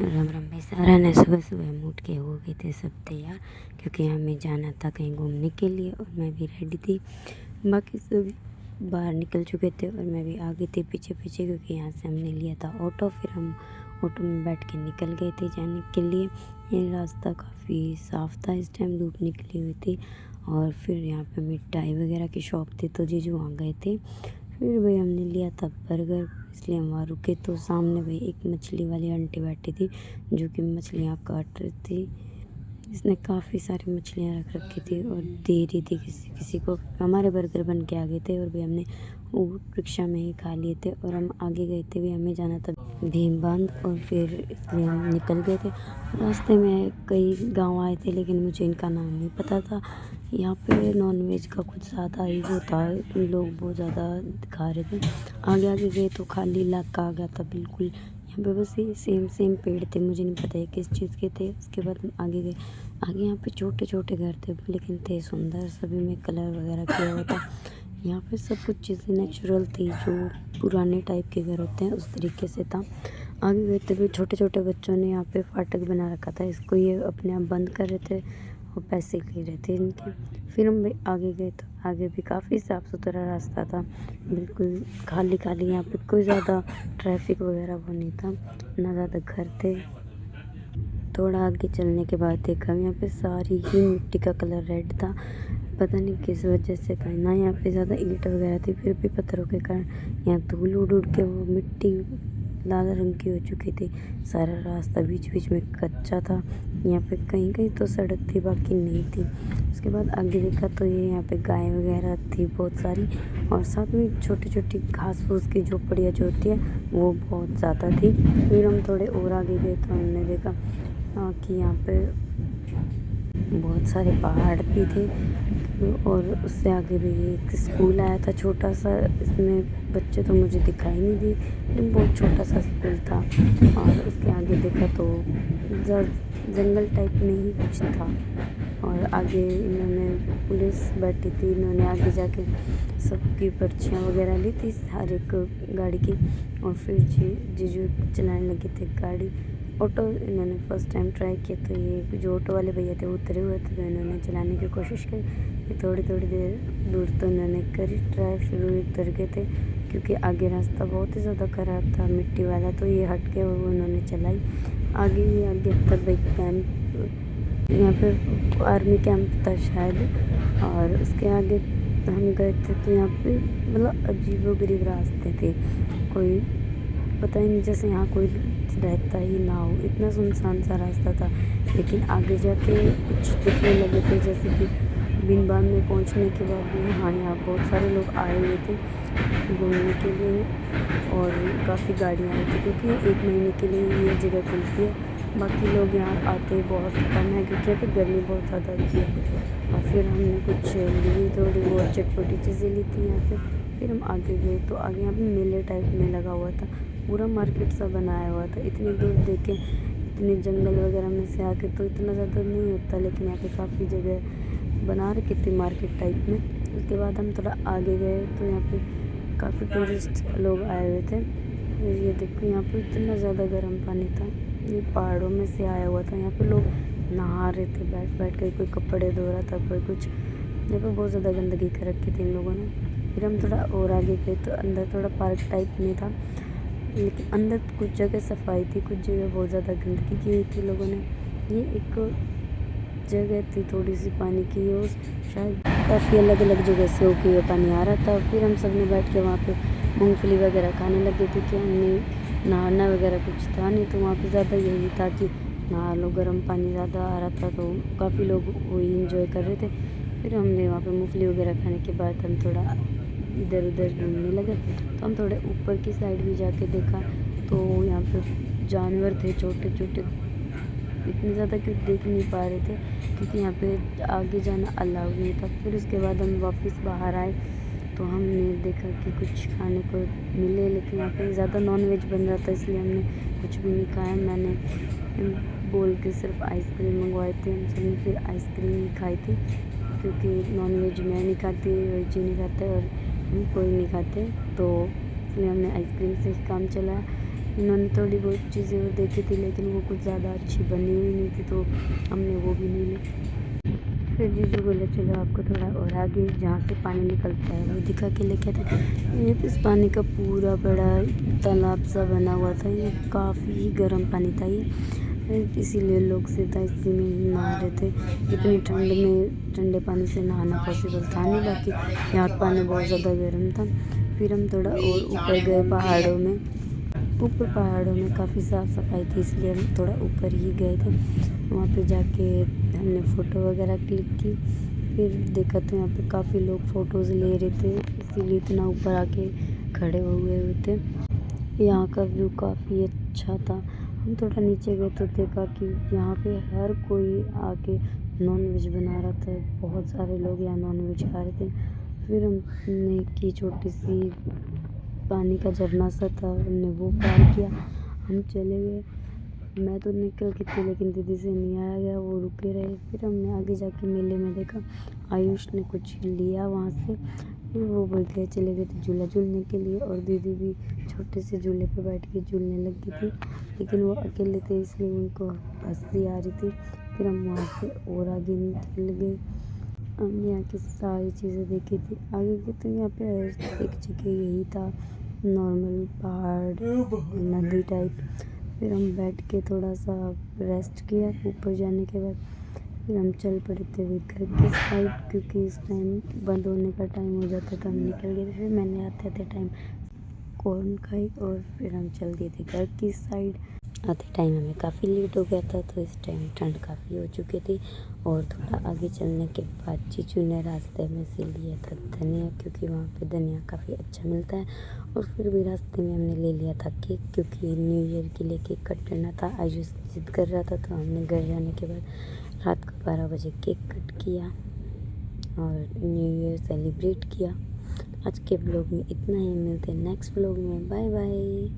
राम राम भाई। सारा ने सुबह सुबह हम उठ के हो गए थे सब तैयार, क्योंकि हमें जाना था कहीं घूमने के लिए और मैं भी रेडी थी। बाकी सब बाहर निकल चुके थे और मैं भी आगे थी पीछे पीछे, क्योंकि यहाँ से हमने लिया था ऑटो। फिर हम ऑटो में बैठ के निकल गए थे जाने के लिए। ये रास्ता काफ़ी साफ़ था, इस टाइम धूप निकली हुई थी। और फिर यहाँ पे मिठाई वगैरह की शॉप थी तो जीजू वहाँ गए थे। फिर भाई हमने लिया था बर्गर, इसलिए हम वहाँ रुके। तो सामने भाई एक मछली वाली आंटी बैठी थी जो कि मछलियाँ काट रही थी। इसने काफ़ी सारी मछलियाँ रख रखी थी और दे रही थी किसी किसी को। हमारे बर्गर बन के आ गए थे और भाई हमने वो रिक्शा में ही खा लिए थे और हम आगे गए थे। भी हमें जाना था भीम बांध और फिर इसलिए हम निकल गए थे। रास्ते में कई गांव आए थे लेकिन मुझे इनका नाम नहीं पता था। यहाँ पे नॉनवेज का कुछ ज़्यादा ही वो था, लोग बहुत ज़्यादा खा रहे थे। आगे आगे गए तो खाली इलाका आ गया था बिल्कुल। यहाँ पे बस ये सेम पेड़ थे, मुझे नहीं पता है किस चीज़ के थे। उसके बाद हम आगे गए। आगे यहाँ पे छोटे छोटे घर थे लेकिन थे सुंदर, सभी में कलर वगैरह किया हुआ था। यहाँ पे सब कुछ चीज़ें नेचुरल थी, जो पुराने टाइप के घर होते हैं उस तरीके से था। आगे गए थे भी छोटे छोटे बच्चों ने यहाँ पे फाटक बना रखा था, इसको ये अपने आप बंद कर रहे थे और पैसे ले रहे थे इनके। फिर हम भी आगे गए तो आगे भी काफ़ी साफ़ सुथरा रास्ता था, बिल्कुल खाली खाली। यहाँ पे कोई ज़्यादा ट्रैफिक वगैरह वो नहीं था, ना ज़्यादा घर थे। थोड़ा आगे चलने के बाद देखा यहाँ पे सारी ही मिट्टी का कलर रेड था, पता नहीं किस वजह से था। ना यहाँ पे ज़्यादा ईंट वगैरह थी, फिर भी पत्थरों के कारण यहाँ धूल उड़ उड़ के वो मिट्टी लाल रंग की हो चुकी थी। सारा रास्ता बीच बीच में कच्चा था। यहाँ पे कहीं कहीं तो सड़क थी, बाकी नहीं थी। उसके बाद आगे देखा तो ये यहाँ पे गाय वगैरह थी बहुत सारी, और साथ में छोटी छोटी घास फूस की झोपड़ियाँ जो होती है वो बहुत ज़्यादा थी। फिर हम थोड़े और आगे गए तो हमने देखा कि यहाँ पे बहुत सारे पहाड़ भी थे। और उससे आगे भी एक स्कूल आया था छोटा सा, इसमें बच्चे तो मुझे दिखाई नहीं दिए लेकिन बहुत छोटा सा स्कूल था। और उसके आगे देखा तो जंगल टाइप में ही कुछ था। और आगे इन्होंने पुलिस बैठी थी, इन्होंने आगे जाके सबकी पर्चियाँ वगैरह ली थी हर एक गाड़ी की। और फिर जीजू चलाने लगे थे गाड़ी। ऑटो इन्होंने फर्स्ट टाइम ट्राई किया तो ये जो ऑटो वाले भैया थे उतरे हुए थे तो इन्होंने चलाने की कोशिश की। थोड़ी थोड़ी देर दूर तो इन्होंने करी ट्राई, फिर वो उतर गए थे क्योंकि आगे रास्ता बहुत ही ज़्यादा ख़राब था मिट्टी वाला। तो ये हट के और वो उन्होंने चलाई। आगे तक भाई कैंप, यहाँ पे आर्मी कैंप था शायद। और उसके आगे हम गए थे तो यहाँ पे मतलब अजीबोगरीब रास्ते थे, कोई पता ही नहीं, जैसे यहाँ कोई रहता ही ना हो। इतना सुनसान सा रास्ता था। लेकिन आगे जाके कुछ दिखने लगे थे, जैसे कि भीमबांध में पहुँचने के बाद भी हाँ यहाँ बहुत सारे लोग आए हुए थे घूमने के लिए और काफ़ी गाड़ियाँ आई थी, क्योंकि 1 महीने के लिए ये जगह खुलती है। बाकी लोग यहाँ आते बहुत कम है क्योंकि यहाँ पे गर्मी बहुत ज़्यादा होती है। और फिर हमने कुछ ली, थोड़ी बहुत चटपटी चीज़ें ली थी यहाँ से। फिर हम आगे गए तो आगे यहाँ पे मेले टाइप में लगा हुआ था, पूरा मार्केट सा बनाया हुआ था। इतनी दूर देखे, इतने जंगल वगैरह में से आके तो इतना ज़्यादा नहीं होता, लेकिन यहाँ पे काफ़ी जगह बना रखी थी मार्केट टाइप में। उसके बाद हम थोड़ा आगे गए तो यहाँ पे काफ़ी टूरिस्ट लोग आए हुए थे। और ये देखो यहाँ पे इतना ज़्यादा गर्म पानी था, ये पहाड़ों में से आया हुआ था। यहाँ पे लोग नहा रहे थे बैठ बैठ कर, कोई कपड़े धो रहा था, कोई कुछ। यहाँ पे बहुत ज़्यादा गंदगी कर रखी थी इन लोगों ने। फिर हम थोड़ा और आगे गए तो अंदर थोड़ा पार्क टाइप में था, लेकिन अंदर कुछ जगह सफाई थी, कुछ जगह बहुत ज़्यादा गंदगी की हुई थी लोगों ने। ये एक जगह थी थोड़ी सी पानी की, और शायद काफ़ी अलग अलग जगह से होके ये पानी आ रहा था। फिर हम सब ने बैठ के वहाँ पे मूंगफली वगैरह खाने लगे थे कि हमने नहाना वगैरह कुछ था नहीं, तो वहाँ पे ज़्यादा यही था कि नहा लो, गर्म पानी ज़्यादा आ रहा था तो काफ़ी लोग वही इंजॉय कर रहे थे। फिर हमने वहाँ पे मूंगफली वगैरह खाने के बाद हम थोड़ा इधर उधर घूमने लगे। तो हम थोड़े ऊपर की साइड भी जाके देखा तो यहाँ पे जानवर थे छोटे छोटे, इतने ज़्यादा कि देख नहीं पा रहे थे क्योंकि यहाँ पे आगे जाना अलाउड नहीं था। फिर उसके बाद हम वापस बाहर आए तो हमने देखा कि कुछ खाने को मिले, लेकिन यहाँ पे ज़्यादा नॉनवेज बन रहा था इसलिए हमने कुछ भी नहीं खाया। मैंने बोल के सिर्फ आइसक्रीम मंगवाए थे हम सब ने, फिर आइसक्रीम ही खाई थी क्योंकि नॉनवेज मैं नहीं खाती, वेज नहीं खाते और हम कोई नहीं खाते, तो इसलिए हमने आइसक्रीम से ही काम चलाया। इन्होंने थोड़ी बहुत चीज़ें और देखी थी, लेकिन वो कुछ ज़्यादा अच्छी बनी हुई नहीं थी, तो हमने वो भी नहीं ली। फिर जीजू बोले चलो आपको थोड़ा और आगे जहाँ से पानी निकलता है वो दिखा के लेके थे। ये इस पानी का पूरा बड़ा तालाब सा बना हुआ था, ये काफ़ी ही गर्म पानी था ये, इसीलिए लोग सीधा इसी में ही नहा रहे थे। इतनी ठंड में ठंडे पानी से नहाना पॉसिबल था नहीं, बाकी यहाँ का पानी बहुत ज़्यादा गर्म था। फिर हम थोड़ा और ऊपर गए पहाड़ों में। ऊपर पहाड़ों में काफ़ी साफ़ सफाई थी, इसलिए हम थोड़ा ऊपर ही गए थे। वहाँ पे जाके हमने फ़ोटो वगैरह क्लिक की। फिर देखा तो यहाँ पे काफ़ी लोग फ़ोटोज़ ले रहे थे, इसीलिए इतना ऊपर आके खड़े हुए थे। यहाँ का व्यू काफ़ी अच्छा था। हम थोड़ा नीचे गए तो देखा कि यहाँ पे हर कोई आके नॉन वेज बना रहा था, बहुत सारे लोग यहाँ नॉन वेज खा रहे थे। फिर हमने की छोटी सी पानी का झरना सा था, हमने वो पार किया, हम चले गए। मैं तो निकल के थी, लेकिन दीदी से नहीं आया गया, वो रुके रहे। फिर हमने आगे जाके मेले में देखा, आयुष ने कुछ लिया वहाँ से। फिर वो गए चले गए थे झूला झूलने के लिए, और दीदी भी छोटे से झूले पे बैठ के झूलने लगी थी, लेकिन वो अकेले थे इसलिए उनको हंसी आ रही थी। फिर हम वहाँ से और आगे निकल गए। हमने यहाँ की सारी चीज़ें देखी थी। आगे की तो यहाँ पे एक जगह यही था, नॉर्मल पहाड़ नदी टाइप। फिर हम बैठ के थोड़ा सा रेस्ट किया ऊपर जाने के बाद। फिर हम चल पड़े थे घर की साइड, क्योंकि इस टाइम बंद होने का टाइम हो जाता था, हम निकल गए थे। फिर मैंने आते आते टाइम कॉर्न खाई और फिर हम चल दिए थे घर की साइड। आते टाइम हमें काफ़ी लेट हो गया था, तो इस टाइम ठंड काफ़ी हो चुकी थी। और थोड़ा आगे चलने के बाद जीजू ने रास्ते में से लिया था धनिया, क्योंकि वहाँ पे धनिया काफ़ी अच्छा मिलता है। और फिर भी रास्ते में हमने ले लिया था केक, क्योंकि न्यू ईयर के लिए केक कट करना था। आयुष जिद कर रहा था, तो हमने घर जाने के बाद रात को 12 बजे केक कट किया और न्यू ईयर सेलिब्रेट किया। आज के ब्लॉग में इतना ही, मिलते हैं नेक्स्ट ब्लॉग में। Bye bye.